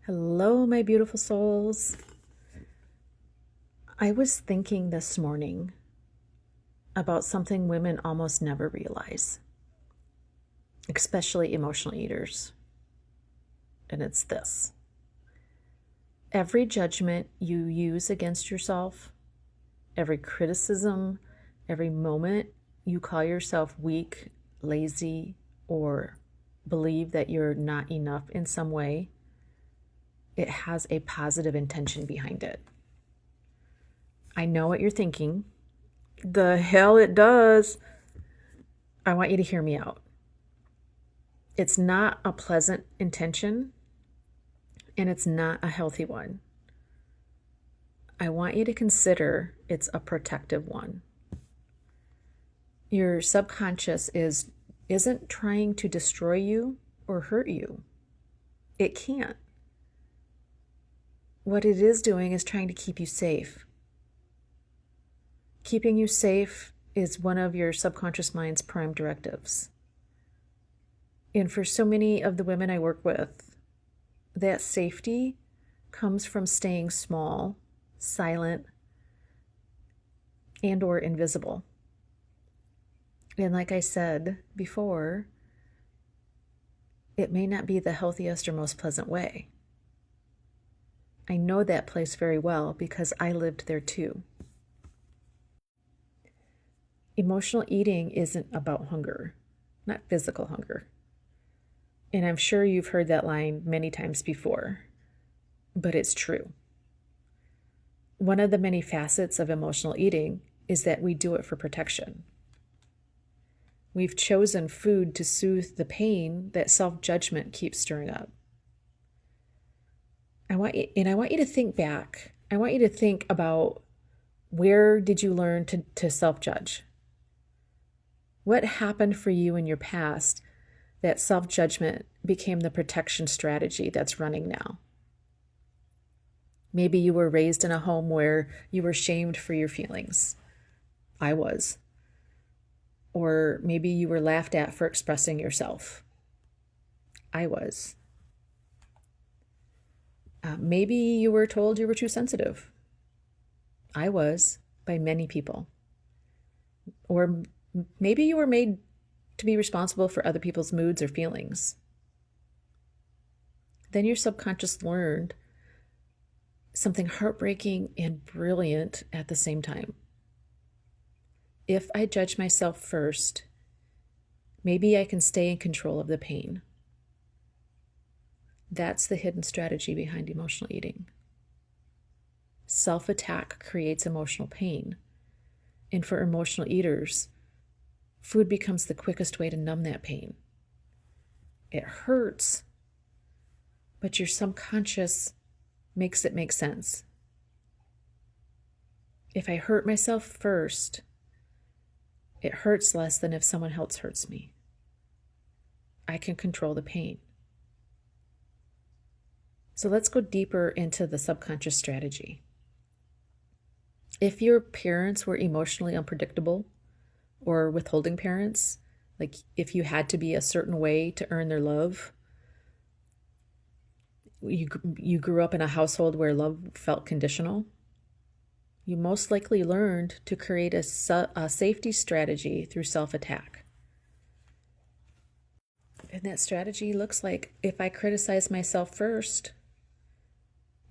Hello, my beautiful souls. I was thinking this morning about something women almost never realize, especially emotional eaters. And it's this: every judgment you use against yourself, every criticism, every moment you call yourself weak, lazy, or believe that you're not enough in some way, it has a positive intention behind it. I know what you're thinking. The hell it does. I want you to hear me out. It's not a pleasant intention, and it's not a healthy one. I want you to consider it's a protective one. Your subconscious isn't trying to destroy you or hurt you. It can't. What it is doing is trying to keep you safe. Keeping you safe is one of your subconscious mind's prime directives. And for so many of the women I work with, that safety comes from staying small, silent, and or invisible. And like I said before, it may not be the healthiest or most pleasant way. I know that place very well because I lived there too. Emotional eating isn't about hunger, not physical hunger. And I'm sure you've heard that line many times before, but it's true. One of the many facets of emotional eating is that we do it for protection. We've chosen food to soothe the pain that self-judgment keeps stirring up. I want you to think back. I want you to think about, where did you learn to self-judge? What happened for you in your past that self-judgment became the protection strategy that's running now? Maybe you were raised in a home where you were shamed for your feelings. I was. Or maybe you were laughed at for expressing yourself. I was. Maybe you were told you were too sensitive. I was, by many people. Or maybe you were made to be responsible for other people's moods or feelings. Then your subconscious learned something heartbreaking and brilliant at the same time. If I judge myself first, maybe I can stay in control of the pain. That's the hidden strategy behind emotional eating. Self-attack creates emotional pain. And for emotional eaters, food becomes the quickest way to numb that pain. It hurts, but your subconscious makes it make sense. If I hurt myself first, it hurts less than if someone else hurts me. I can control the pain. So let's go deeper into the subconscious strategy. If your parents were emotionally unpredictable or withholding parents, like if you had to be a certain way to earn their love, you grew up in a household where love felt conditional, you most likely learned to create a safety strategy through self-attack. And that strategy looks like, if I criticize myself first,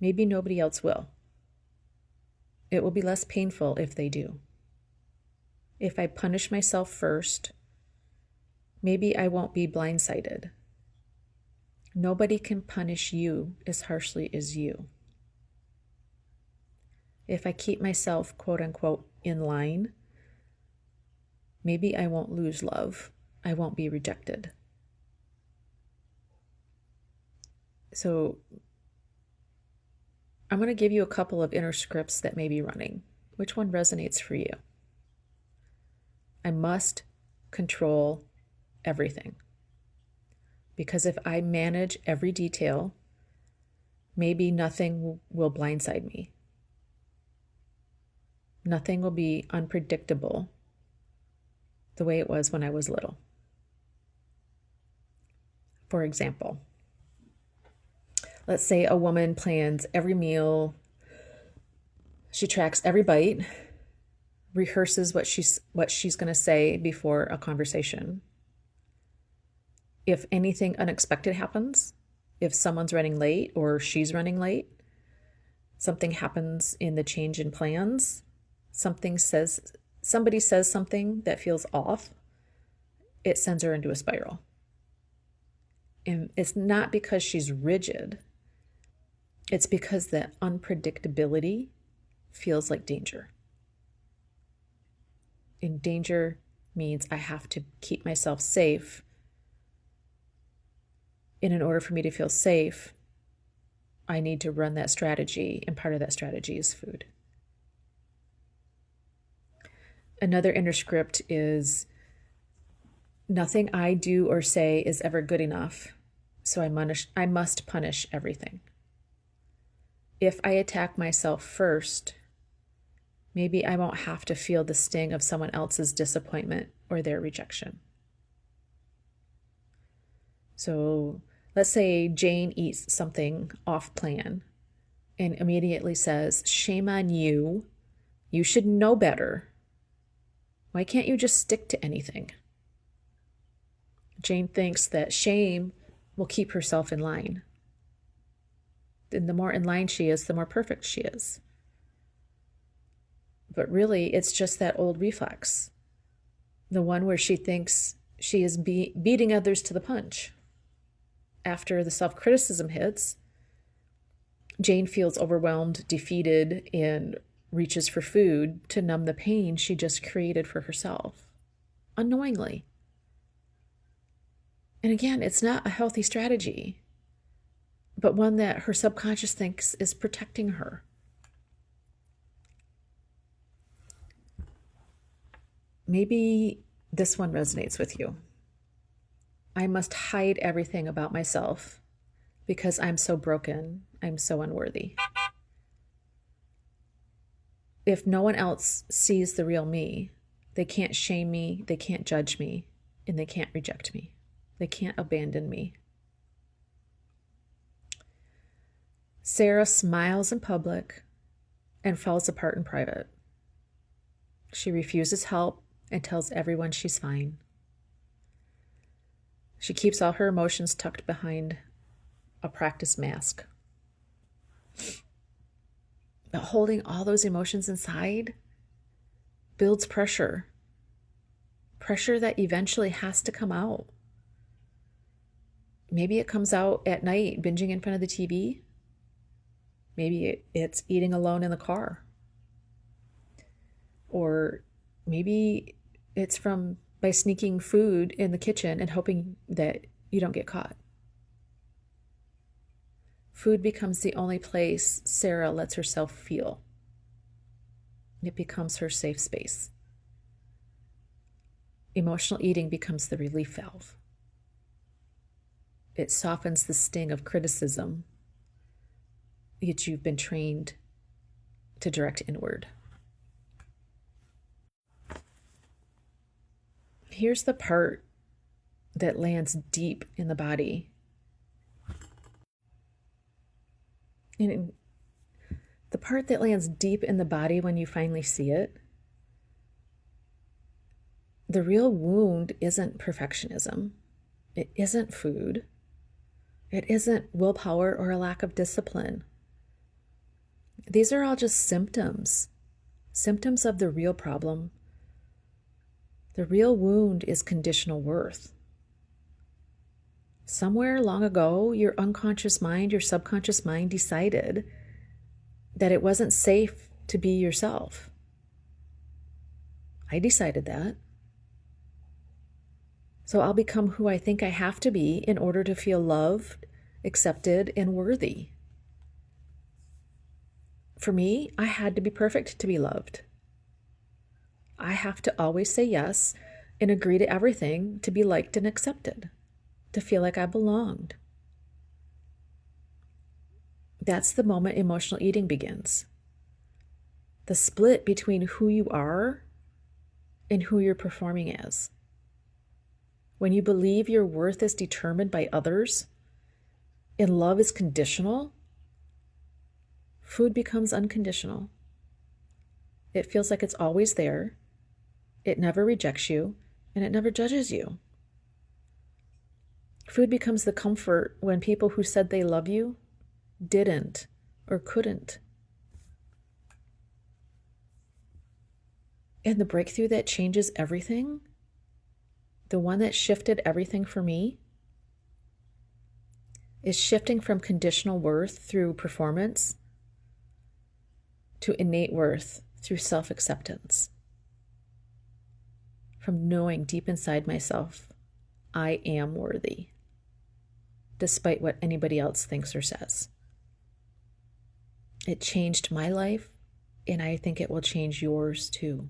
maybe nobody else will. It will be less painful if they do. If I punish myself first, maybe I won't be blindsided. Nobody can punish you as harshly as you. If I keep myself, quote unquote, in line, maybe I won't lose love. I won't be rejected. So I'm going to give you a couple of inner scripts that may be running. Which one resonates for you? I must control everything. Because if I manage every detail, maybe nothing will blindside me. Nothing will be unpredictable the way it was when I was little. For example, Let's say a woman plans every meal, she tracks every bite, rehearses what she's going to say before a conversation. If anything unexpected happens, if someone's running late or she's running late, something happens in the change in plans, somebody says something that feels off, it sends her into a spiral. And it's not because she's rigid. It's because that unpredictability feels like danger. And danger means I have to keep myself safe. And in order for me to feel safe, I need to run that strategy, and part of that strategy is food. Another inner script is nothing I do or say is ever good enough, so I must punish everything. If I attack myself first, maybe I won't have to feel the sting of someone else's disappointment or their rejection. So let's say Jane eats something off plan and immediately says, "Shame on you. You should know better. Why can't you just stick to anything?" Jane thinks that shame will keep herself in line. And the more in line she is, the more perfect she is. But really, it's just that old reflex. The one where she thinks she is beating others to the punch. After the self-criticism hits, Jane feels overwhelmed, defeated, and reaches for food to numb the pain she just created for herself, unknowingly. And again, it's not a healthy strategy, but one that her subconscious thinks is protecting her. Maybe this one resonates with you. I must hide everything about myself because I'm so broken, I'm so unworthy. If no one else sees the real me, they can't shame me, they can't judge me, and they can't reject me. They can't abandon me. Sarah smiles in public and falls apart in private. She refuses help and tells everyone she's fine. She keeps all her emotions tucked behind a practice mask. But holding all those emotions inside builds pressure. Pressure that eventually has to come out. Maybe it comes out at night, binging in front of the TV. Maybe it's eating alone in the car. Or maybe it's by sneaking food in the kitchen and hoping that you don't get caught. Food becomes the only place Sarah lets herself feel. It becomes her safe space. Emotional eating becomes the relief valve. It softens the sting of criticism, yet you've been trained to direct inward. Here's the part that lands deep in the body. And the part that lands deep in the body when you finally see it, the real wound isn't perfectionism. It isn't food. It isn't willpower or a lack of discipline. These are all just symptoms of the real problem. The real wound is conditional worth. Somewhere long ago, your unconscious mind, your subconscious mind decided that it wasn't safe to be yourself. I decided that. So I'll become who I think I have to be in order to feel loved, accepted, and worthy. For me, I had to be perfect to be loved. I have to always say yes and agree to everything to be liked and accepted, to feel like I belonged. That's the moment emotional eating begins. The split between who you are and who you're performing as. When you believe your worth is determined by others, and love is conditional, food becomes unconditional. It feels like it's always there. It never rejects you, and it never judges you. Food becomes the comfort when people who said they love you didn't or couldn't. And the breakthrough that changes everything, the one that shifted everything for me, is shifting from conditional worth through performance to innate worth through self-acceptance. From knowing deep inside myself, I am worthy, despite what anybody else thinks or says. It changed my life, and I think it will change yours too.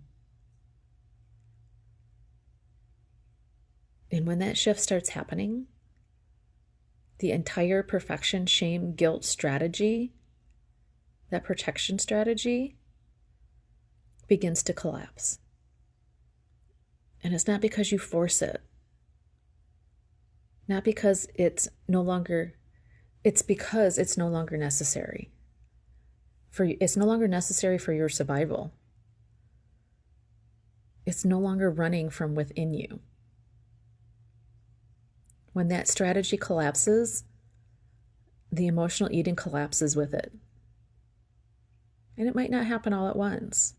And when that shift starts happening, the entire perfection, shame, guilt strategy, that protection strategy, begins to collapse. And it's not because you force it. Not because it's because it's no longer necessary. It's no longer necessary for your survival. It's no longer running from within you. When that strategy collapses, the emotional eating collapses with it. And it might not happen all at once.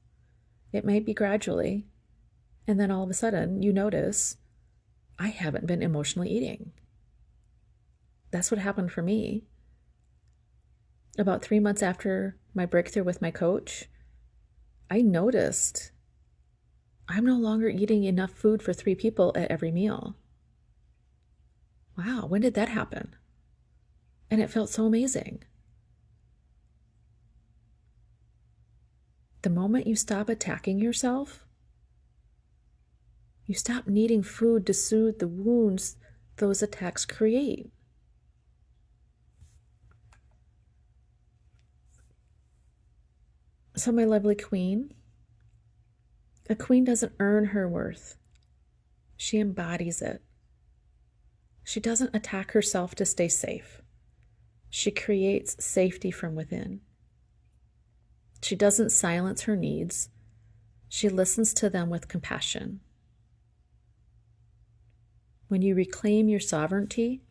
It might be gradually. And then all of a sudden, you notice, I haven't been emotionally eating. That's what happened for me. About 3 months after my breakthrough with my coach, I noticed I'm no longer eating enough food for 3 people at every meal. Wow, when did that happen? And it felt so amazing. The moment you stop attacking yourself, you stop needing food to soothe the wounds those attacks create. So my lovely queen, a queen doesn't earn her worth. She embodies it. She doesn't attack herself to stay safe. She creates safety from within. She doesn't silence her needs. She listens to them with compassion. When you reclaim your sovereignty,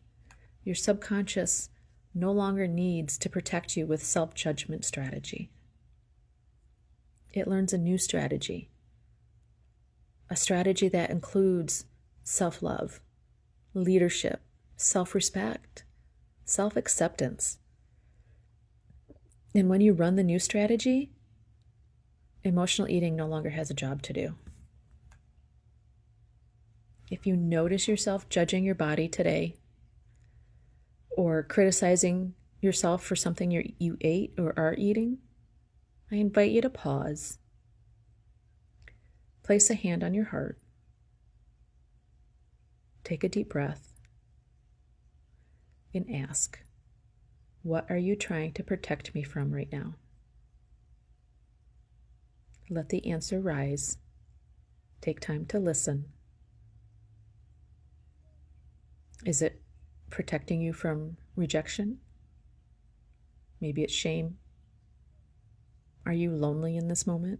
your subconscious no longer needs to protect you with self-judgment strategy. It learns a new strategy, a strategy that includes self-love, leadership, self-respect, self-acceptance. And when you run the new strategy, emotional eating no longer has a job to do. If you notice yourself judging your body today or criticizing yourself for something you ate or are eating, I invite you to pause. Place a hand on your heart. Take a deep breath and ask, what are you trying to protect me from right now? Let the answer rise. Take time to listen. Is it protecting you from rejection? Maybe it's shame. Are you lonely in this moment?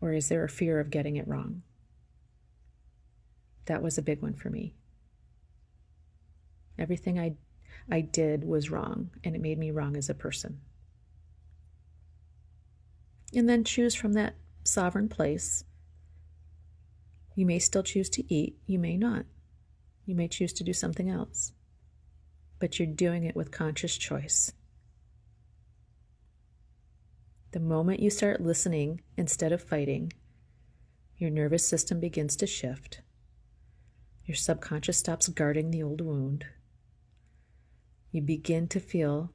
Or is there a fear of getting it wrong? That was a big one for me. Everything I did was wrong, and it made me wrong as a person. And then choose from that sovereign place. You may still choose to eat, you may not. You may choose to do something else, but you're doing it with conscious choice. The moment you start listening instead of fighting, your nervous system begins to shift. Your subconscious stops guarding the old wound. You begin to feel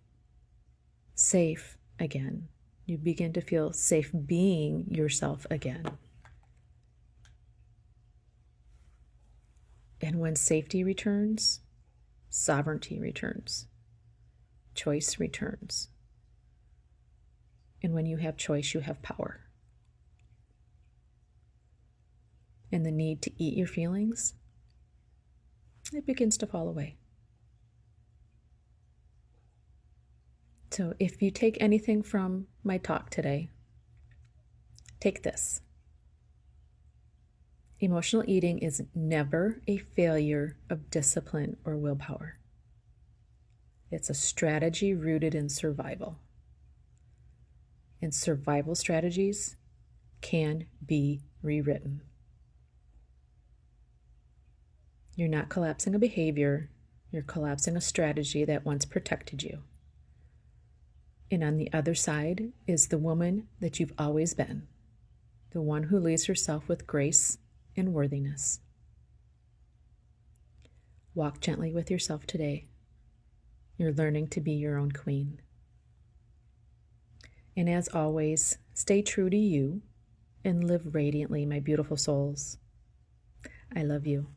safe again. You begin to feel safe being yourself again. And when safety returns, sovereignty returns. Choice returns. And when you have choice, you have power. And the need to eat your feelings, it begins to fall away. So if you take anything from my talk today, take this. Emotional eating is never a failure of discipline or willpower. It's a strategy rooted in survival. And survival strategies can be rewritten. You're not collapsing a behavior, you're collapsing a strategy that once protected you. And on the other side is the woman that you've always been, the one who leads herself with grace and worthiness. Walk gently with yourself today. You're learning to be your own queen. And as always, stay true to you and live radiantly, my beautiful souls. I love you.